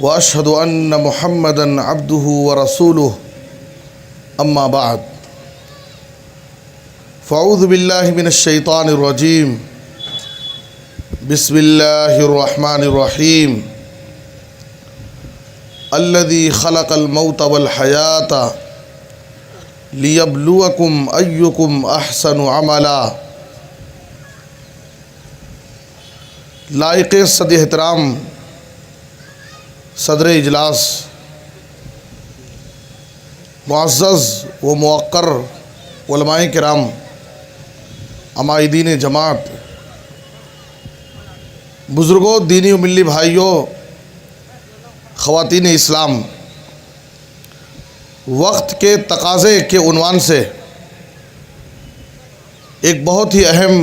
واشهد ان محمدا عبده ورسوله اما بعد فاعوذ بالله من الشیطان الرجیم بسم اللہ الرحمن الرحیم الذي خلق الموت والحیاة لیبلوکم ایکم احسن عملا۔ لائق صد احترام صدر اجلاس، معزز و موقر علماء کرام، عمائدین جماعت، بزرگوں، دینی و ملی بھائیوں، خواتین اسلام، وقت کے تقاضے کے عنوان سے ایک بہت ہی اہم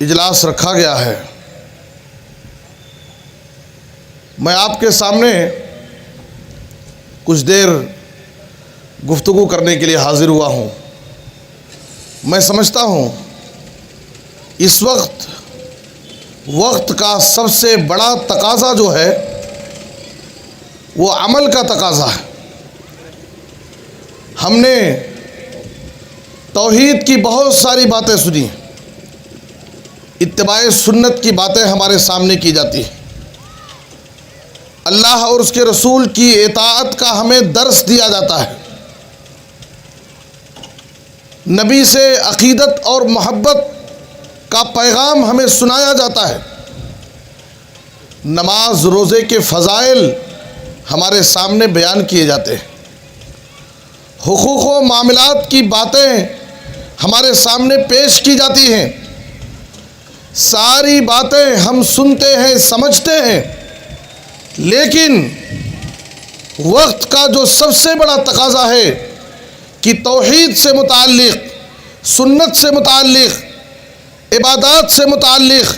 اجلاس رکھا گیا ہے۔ میں آپ کے سامنے کچھ دیر گفتگو کرنے کے لیے حاضر ہوا ہوں۔ میں سمجھتا ہوں اس وقت کا سب سے بڑا تقاضا جو ہے وہ عمل کا تقاضا ہے۔ ہم نے توحید کی بہت ساری باتیں سنی، اتباع سنت کی باتیں ہمارے سامنے کی جاتی ہیں، اللہ اور اس کے رسول کی اطاعت کا ہمیں درس دیا جاتا ہے، نبی سے عقیدت اور محبت کا پیغام ہمیں سنایا جاتا ہے، نماز روزے کے فضائل ہمارے سامنے بیان کیے جاتے ہیں، حقوق و معاملات کی باتیں ہمارے سامنے پیش کی جاتی ہیں۔ ساری باتیں ہم سنتے ہیں، سمجھتے ہیں، لیکن وقت کا جو سب سے بڑا تقاضا ہے کہ توحید سے متعلق، سنت سے متعلق، عبادات سے متعلق،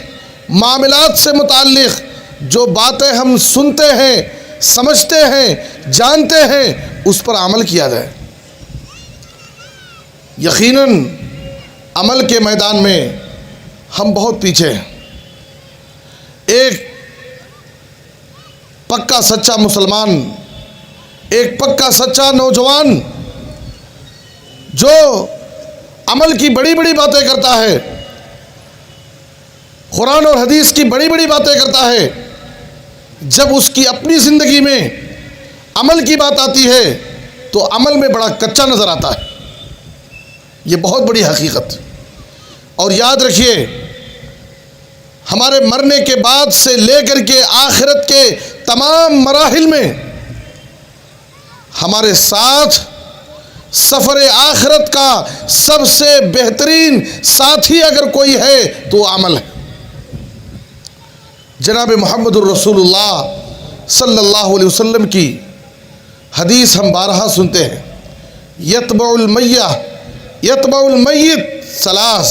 معاملات سے متعلق جو باتیں ہم سنتے ہیں، سمجھتے ہیں، جانتے ہیں، اس پر عمل کیا جائے۔ یقیناً عمل کے میدان میں ہم بہت پیچھے ہیں۔ ایک پکا سچا مسلمان، ایک پکا سچا نوجوان جو عمل کی بڑی بڑی باتیں کرتا ہے، قرآن اور حدیث کی بڑی بڑی باتیں کرتا ہے، جب اس کی اپنی زندگی میں عمل کی بات آتی ہے تو عمل میں بڑا کچا نظر آتا ہے۔ یہ بہت بڑی حقیقت۔ اور یاد رکھیے، ہمارے مرنے کے بعد سے لے کر کے آخرت کے تمام مراحل میں ہمارے ساتھ سفر آخرت کا سب سے بہترین ساتھی اگر کوئی ہے تو وہ عمل ہے۔ جناب محمد الرسول اللہ صلی اللہ علیہ وسلم کی حدیث ہم بارہا سنتے ہیں، یتبع المیت ثلاث،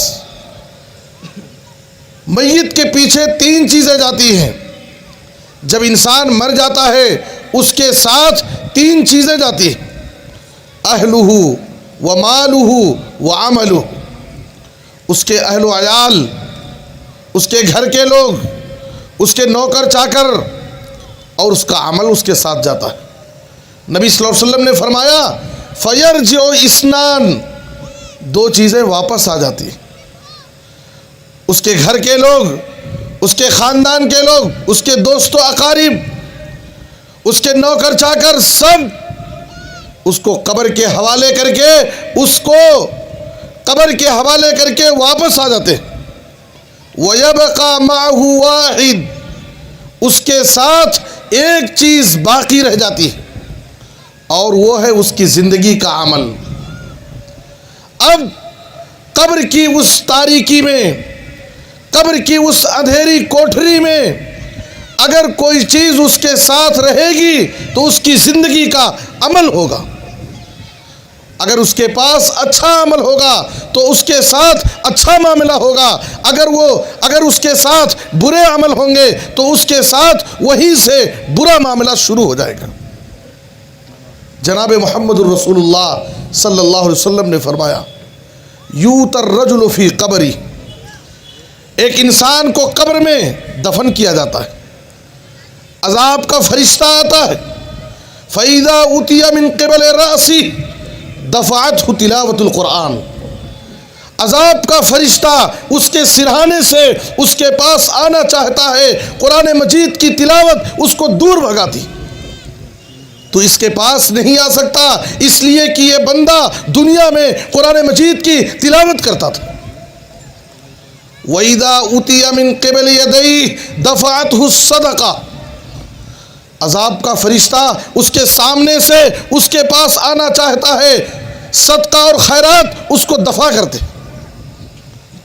میت کے پیچھے تین چیزیں جاتی ہیں۔ جب انسان مر جاتا ہے اس کے ساتھ تین چیزیں جاتی ہیں، اہلہ و مالہ و عملہ، اس کے اہل و عیال، اس کے گھر کے لوگ، اس کے نوکر چاکر، اور اس کا عمل اس کے ساتھ جاتا ہے۔ نبی صلی اللہ علیہ وسلم نے فرمایا فیرجع اثنان، دو چیزیں واپس آ جاتی ہیں، اس کے گھر کے لوگ، اس کے خاندان کے لوگ، اس کے دوست و اقارب، اس کے نوکر چاکر، سب اس کو قبر کے حوالے کر کے واپس آ جاتے ہیں۔ وَيَبْقَى مَعَهُ وَاحِدٌ، اس کے ساتھ ایک چیز باقی رہ جاتی ہے اور وہ ہے اس کی زندگی کا عمل۔ اب قبر کی اس تاریکی میں، قبر کی اس اندھیری کوٹھری میں اگر کوئی چیز اس کے ساتھ رہے گی تو اس کی زندگی کا عمل ہوگا۔ اگر اس کے پاس اچھا عمل ہوگا تو اس کے ساتھ اچھا معاملہ ہوگا، اگر اس کے ساتھ برے عمل ہوں گے تو اس کے ساتھ وہیں سے برا معاملہ شروع ہو جائے گا۔ جناب محمد الرسول اللہ صلی اللہ علیہ وسلم نے فرمایا یوت الرجل فی قبری، ایک انسان کو قبر میں دفن کیا جاتا ہے، عذاب کا فرشتہ آتا ہے، فَإِذَا أُوتِيَ مِن قِبَلِ رَأْسِهِ دَفَعَتْهُ تِلَاوَةُ الْقُرْآنِ، عذاب کا فرشتہ اس کے سرہانے سے اس کے پاس آنا چاہتا ہے، قرآن مجید کی تلاوت اس کو دور بھگاتی، تو اس کے پاس نہیں آ سکتا، اس لیے کہ یہ بندہ دنیا میں قرآن مجید کی تلاوت کرتا تھا۔ وَإِذَا أُوتِيَ مِن قِبَلِ يَدَيْهِ دَفَعَتْهُ الصَّدَقَةُ، عذاب کا فرشتہ اس کے سامنے سے اس کے پاس آنا چاہتا ہے، صدقہ اور خیرات اس کو دفع کرتے،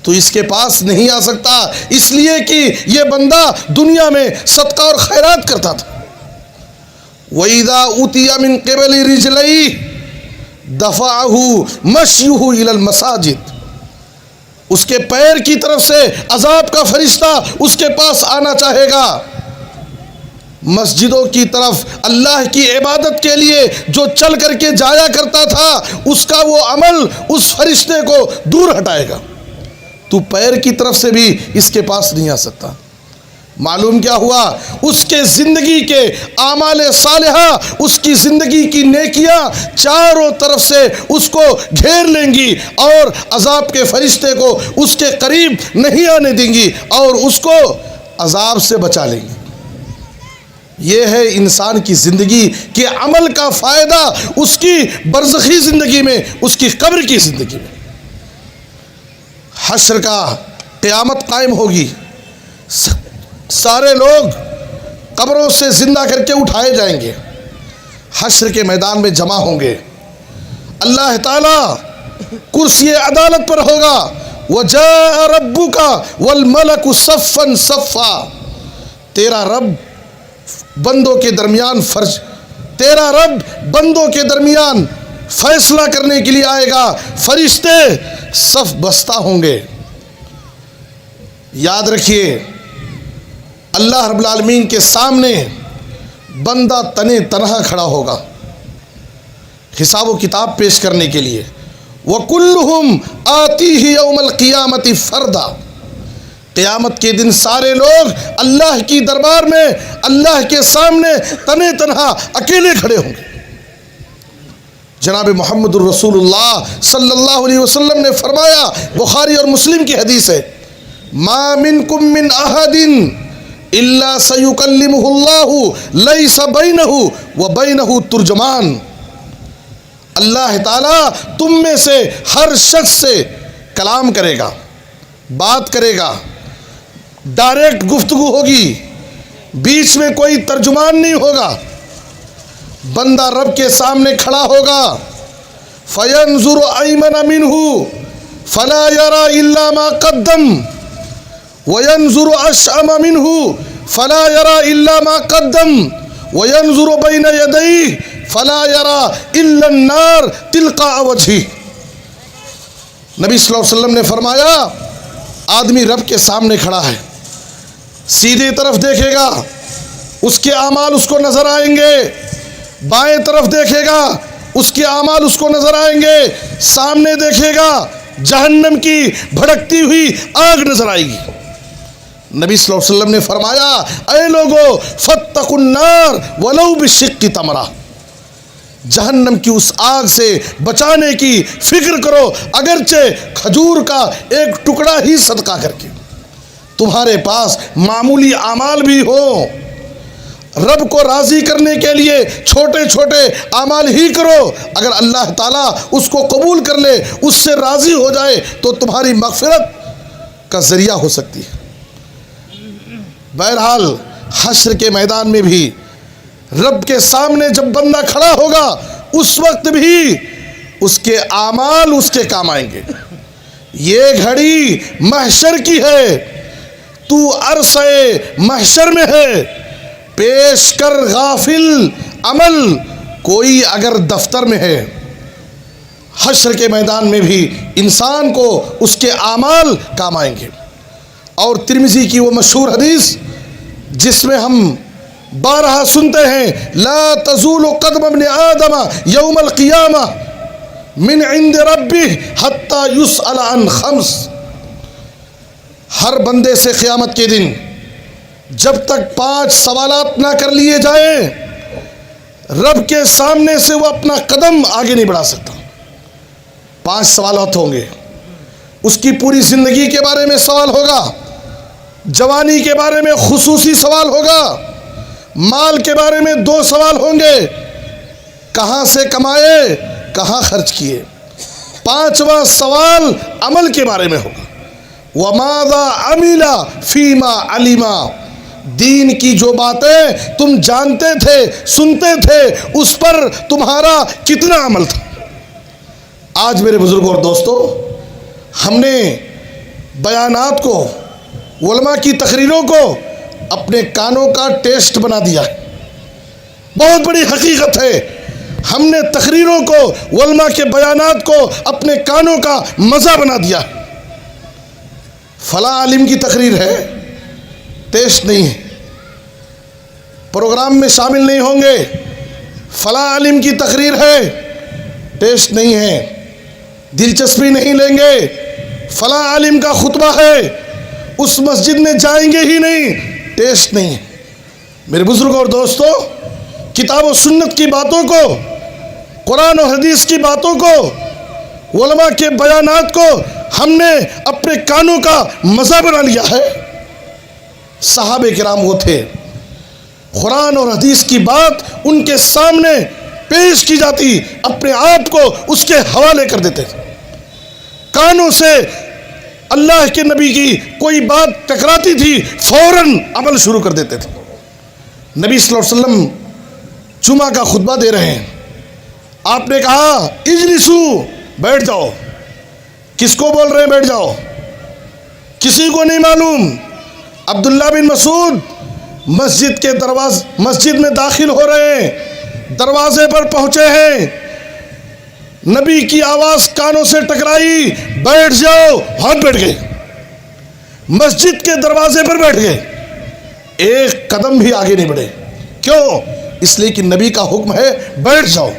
تو اس کے پاس نہیں آ سکتا، اس لیے کہ یہ بندہ دنیا میں صدقہ اور خیرات کرتا تھا۔ وَإِذَا أُوتِيَ مِن قِبَلِ رِجْلَيْهِ دَفَعَهُ مَشْيُهُ إِلَى الْمَسَاجِدِ، اس کے پیر کی طرف سے عذاب کا فرشتہ اس کے پاس آنا چاہے گا، مسجدوں کی طرف اللہ کی عبادت کے لیے جو چل کر کے جایا کرتا تھا، اس کا وہ عمل اس فرشتے کو دور ہٹائے گا، تو پیر کی طرف سے بھی اس کے پاس نہیں آ سکتا۔ معلوم کیا ہوا؟ اس کے زندگی کے اعمال صالحہ، اس کی زندگی کی نیکیاں چاروں طرف سے اس کو گھیر لیں گی اور عذاب کے فرشتے کو اس کے قریب نہیں آنے دیں گی اور اس کو عذاب سے بچا لیں گی۔ یہ ہے انسان کی زندگی کے عمل کا فائدہ اس کی برزخی زندگی میں، اس کی قبر کی زندگی میں۔ حشر کا قیامت قائم ہوگی، سارے لوگ قبروں سے زندہ کر کے اٹھائے جائیں گے، حشر کے میدان میں جمع ہوں گے، اللہ تعالیٰ کرسی عدالت پر ہوگا، وَجَاءَ رَبُّكَ وَالْمَلَكُ صَفًّا صَفًّا، تیرا رب بندوں کے درمیان تیرا رب بندوں کے درمیان فیصلہ کرنے کے لیے آئے گا، فرشتے صف بستہ ہوں گے۔ یاد رکھیے، اللہ رب العالمین کے سامنے بندہ تنے تنہا کھڑا ہوگا حساب و کتاب پیش کرنے کے لیے، وَكُلُّهُمْ آتِيهِ يَوْمَ الْقِيَامَةِ فَرْدًا، قیامت کے دن سارے لوگ اللہ کی دربار میں اللہ کے سامنے تنے تنہا اکیلے کھڑے ہوں گے۔ جناب محمد الرسول اللہ صلی اللہ علیہ وسلم نے فرمایا، بخاری اور مسلم کی حدیث ہے، ما منکم من احد الا سیکلمہ اللہ لیس بینہ وبینہ ترجمان، اللہ تعالیٰ تم میں سے ہر شخص سے کلام کرے گا، بات کرے گا، ڈائریکٹ گفتگو ہوگی، بیچ میں کوئی ترجمان نہیں ہوگا، بندہ رب کے سامنے کھڑا ہوگا، فینظر ایمن منہ فلا یرا الا ما قدم وینظر اشأم منہ فلا یرا الا ما قدم وینظر بین یدیہ فلا یرا الا النار تلقاء وجہہ۔ نبی صلی اللہ علیہ وسلم نے فرمایا، آدمی رب کے سامنے کھڑا ہے، سیدھی طرف دیکھے گا، اس کے اعمال اس کو نظر آئیں گے، بائیں طرف دیکھے گا، اس کے اعمال اس کو نظر آئیں گے، سامنے دیکھے گا، جہنم کی بھڑکتی ہوئی آگ نظر آئے گی۔ نبی صلی اللہ علیہ وسلم نے فرمایا، اے لوگو فاتقوا النار ولو بشق تمرہ، جہنم کی اس آگ سے بچانے کی فکر کرو، اگرچہ کھجور کا ایک ٹکڑا ہی صدقہ کر کے۔ تمہارے پاس معمولی اعمال بھی ہوں، رب کو راضی کرنے کے لیے چھوٹے چھوٹے اعمال ہی کرو، اگر اللہ تعالیٰ اس کو قبول کر لے، اس سے راضی ہو جائے تو تمہاری مغفرت کا ذریعہ ہو سکتی ہے۔ بہرحال حشر کے میدان میں بھی رب کے سامنے جب بندہ کھڑا ہوگا، اس وقت بھی اس کے اعمال اس کے کام آئیں گے۔ یہ گھڑی محشر کی ہے، تو عرصے محشر میں ہے، پیش کر غافل عمل کوئی اگر دفتر میں ہے۔ حشر کے میدان میں بھی انسان کو اس کے اعمال کام آئیں گے۔ اور ترمذی کی وہ مشہور حدیث جس میں ہم بارہا سنتے ہیں، لا تزول قدم ابن آدم یوم القیامہ من عند ربہ حتی یسأل عن خمس، ہر بندے سے قیامت کے دن جب تک 5 سوالات نہ کر لیے جائیں رب کے سامنے سے وہ اپنا قدم آگے نہیں بڑھا سکتا۔ 5 سوالات ہوں گے، اس کی پوری زندگی کے بارے میں سوال ہوگا، جوانی کے بارے میں خصوصی سوال ہوگا، مال کے بارے میں 2 سوال ہوں گے، کہاں سے کمائے کہاں خرچ کیے۔ 5واں سوال عمل کے بارے میں ہوگا، وَمَاذَا عَمِلَ فِيمَا عَلِمَ، دین کی جو باتیں تم جانتے تھے سنتے تھے اس پر تمہارا کتنا عمل تھا۔ آج میرے بزرگوں اور دوستو، ہم نے بیانات کو، علماء کی تقریروں کو اپنے کانوں کا ٹیسٹ بنا دیا ہے۔ بہت بڑی حقیقت ہے، ہم نے تقریروں کو، علماء کے بیانات کو اپنے کانوں کا مزہ بنا دیا ہے۔ فلاں عالم کی تقریر ہے، ٹیسٹ نہیں ہے، پروگرام میں شامل نہیں ہوں گے۔ فلاں عالم کی تقریر ہے، ٹیسٹ نہیں ہے، دلچسپی نہیں لیں گے۔ فلاں عالم کا خطبہ ہے، اس مسجد میں جائیں گے ہی نہیں، ٹیسٹ نہیں ہے۔ میرے بزرگوں اور دوستو، کتاب و سنت کی باتوں کو، قرآن و حدیث کی باتوں کو، علماء کے بیانات کو ہم نے اپنے کانوں کا مزہ بنا لیا ہے۔ صحابہ کرام وہ تھے، قرآن اور حدیث کی بات ان کے سامنے پیش کی جاتی، اپنے آپ کو اس کے حوالے کر دیتے تھے۔ کانوں سے اللہ کے نبی کی کوئی بات ٹکراتی تھی، فوراً عمل شروع کر دیتے تھے۔ نبی صلی اللہ علیہ وسلم جمعہ کا خطبہ دے رہے ہیں، آپ نے کہا اجلسو، بیٹھ جاؤ۔ کس کو بول رہے ہیں بیٹھ جاؤ؟ کسی کو نہیں معلوم۔ عبداللہ بن مسعود مسجد میں داخل ہو رہے ہیں، دروازے پر پہنچے ہیں، نبی کی آواز کانوں سے ٹکرائی، بیٹھ جاؤ، ہاتھ بیٹھ گئے، مسجد کے دروازے پر بیٹھ گئے، ایک قدم بھی آگے نہیں بڑھے۔ کیوں؟ اس لیے کہ نبی کا حکم ہے بیٹھ جاؤ۔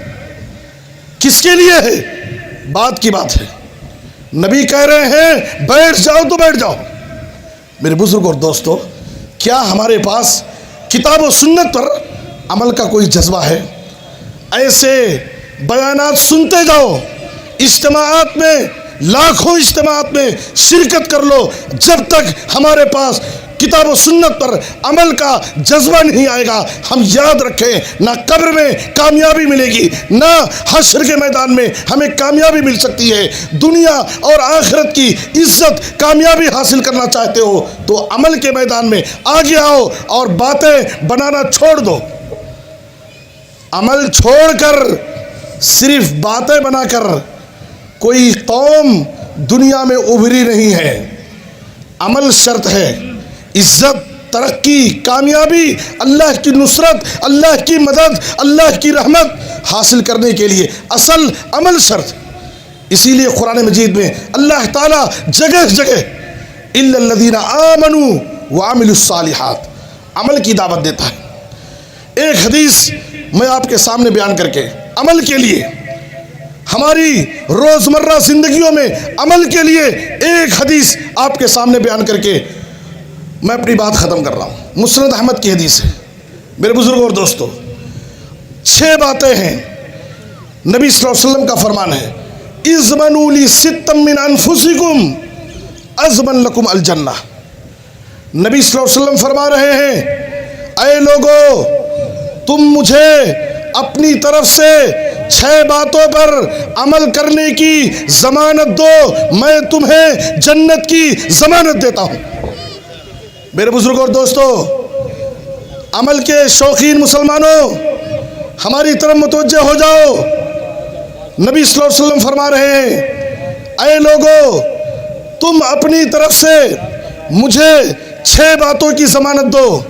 کس کے لیے ہے؟ بات کی بات ہے، نبی کہہ رہے ہیں بیٹھ جاؤ تو بیٹھ جاؤ۔ میرے بزرگ اور دوستو، کیا ہمارے پاس کتاب و سنت پر عمل کا کوئی جذبہ ہے؟ ایسے بیانات سنتے جاؤ، اجتماعات میں، لاکھوں اجتماعات میں شرکت کر لو، جب تک ہمارے پاس کتاب و سنت پر عمل کا جذبہ نہیں آئے گا، ہم یاد رکھیں، نہ قبر میں کامیابی ملے گی، نہ حشر کے میدان میں ہمیں کامیابی مل سکتی ہے۔ دنیا اور آخرت کی عزت، کامیابی حاصل کرنا چاہتے ہو تو عمل کے میدان میں آگے آؤ اور باتیں بنانا چھوڑ دو۔ عمل چھوڑ کر صرف باتیں بنا کر کوئی قوم دنیا میں ابھری نہیں ہے۔ عمل شرط ہے، عزت، ترقی، کامیابی، اللہ کی نصرت، اللہ کی مدد، اللہ کی رحمت حاصل کرنے کے لیے اصل عمل شرط۔ اسی لیے قرآن مجید میں اللہ تعالیٰ جگہ جگہ الا الذین آمنوا وعملوا الصالحات عمل کی دعوت دیتا ہے۔ ایک حدیث میں آپ کے سامنے بیان کر کے عمل کے لیے، ہماری روزمرہ زندگیوں میں عمل کے لیے ایک حدیث آپ کے سامنے بیان کر کے میں اپنی بات ختم کر رہا ہوں۔ مسند احمد کی حدیث ہے۔ میرے بزرگوں اور دوستو، 6 باتیں ہیں، نبی صلی اللہ علیہ وسلم کا فرمان ہے، اضمنوا لی ستا من انفسکم اضمن لکم الجنہ۔ نبی صلی اللہ علیہ وسلم فرما رہے ہیں، اے لوگو، تم مجھے اپنی طرف سے 6 باتوں پر عمل کرنے کی ضمانت دو، میں تمہیں جنت کی ضمانت دیتا ہوں۔ میرے بزرگوں اور دوستو، عمل کے شوقین مسلمانوں، ہماری طرف متوجہ ہو جاؤ۔ نبی صلی اللہ علیہ وسلم فرما رہے ہیں، اے لوگو، تم اپنی طرف سے مجھے 6 باتوں کی ضمانت دو،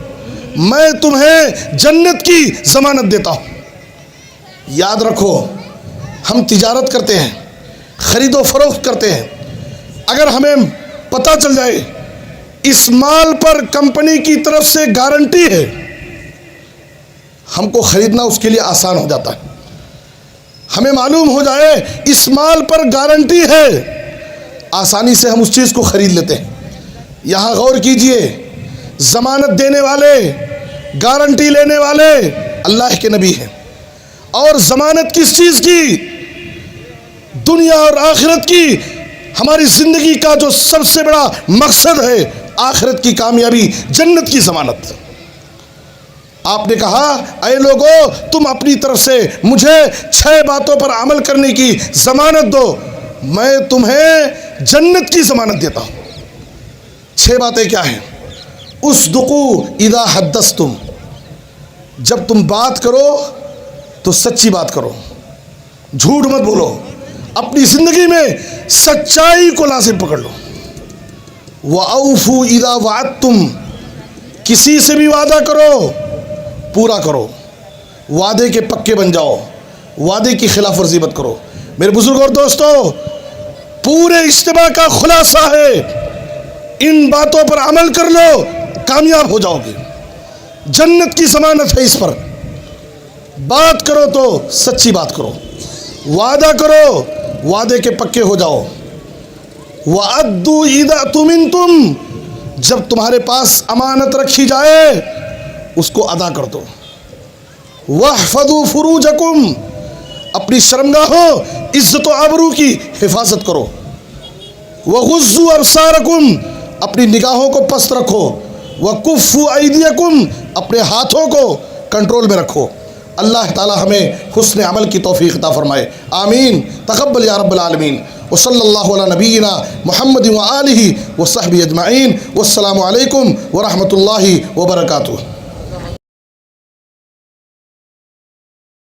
میں تمہیں جنت کی ضمانت دیتا ہوں۔ یاد رکھو، ہم تجارت کرتے ہیں، خرید و فروخت کرتے ہیں، اگر ہمیں پتہ چل جائے اس مال پر کمپنی کی طرف سے گارنٹی ہے، ہم کو خریدنا اس کے لیے آسان ہو جاتا ہے۔ ہمیں معلوم ہو جائے اس مال پر گارنٹی ہے، آسانی سے ہم اس چیز کو خرید لیتے ہیں۔ یہاں غور کیجئے، ضمانت دینے والے، گارنٹی لینے والے اللہ کے نبی ہیں۔ اور ضمانت کس چیز کی؟ دنیا اور آخرت کی۔ ہماری زندگی کا جو سب سے بڑا مقصد ہے آخرت کی کامیابی، جنت کی ضمانت۔ آپ نے کہا اے لوگو تم اپنی طرف سے مجھے 6 باتوں پر عمل کرنے کی ضمانت دو، میں تمہیں جنت کی ضمانت دیتا ہوں۔ 6 باتیں کیا ہیں؟ اصدقوا اذا حدثتم، جب تم بات کرو تو سچی بات کرو، جھوٹ مت بولو، اپنی زندگی میں سچائی کو لازم پکڑ لو۔ وَأَوْفُوا إِذَا وَعَدتُّمْ، کسی سے بھی وعدہ کرو پورا کرو، وعدے کے پکے بن جاؤ، وعدے کی خلاف ورزی مت کرو۔ میرے بزرگ اور دوستو، پورے اجتماع کا خلاصہ ہے ان باتوں پر عمل کر لو کامیاب ہو جاؤ گے، جنت کی ضمانت ہے اس پر۔ بات کرو تو سچی بات کرو، وعدہ کرو وعدے کے پکے ہو جاؤ۔ وَأَدُّوا إِذَا اؤْتُمِنْتُمْ، جب تمہارے پاس امانت رکھی جائے اس کو ادا کر دو۔ وَاحْفَظُوا فُرُوجَكُمْ، اپنی شرمگاہوں عزت و آبرو کی حفاظت کرو۔ وَغُضُّوا أَبْصَارَكُمْ، اپنی نگاہوں کو پست رکھو۔ وَكُفُّوا أَيْدِيَكُمْ، اپنے ہاتھوں کو کنٹرول میں رکھو۔ اللہ تعالی ہمیں حسن عمل کی توفیق عطا فرمائے، آمین۔ تقبل یا رب العالمین۔ وصلی اللہ علی نبینا محمد وآلہ وصحبہ اجمعین، والسلام علیکم ورحمۃ اللہ وبرکاتہ۔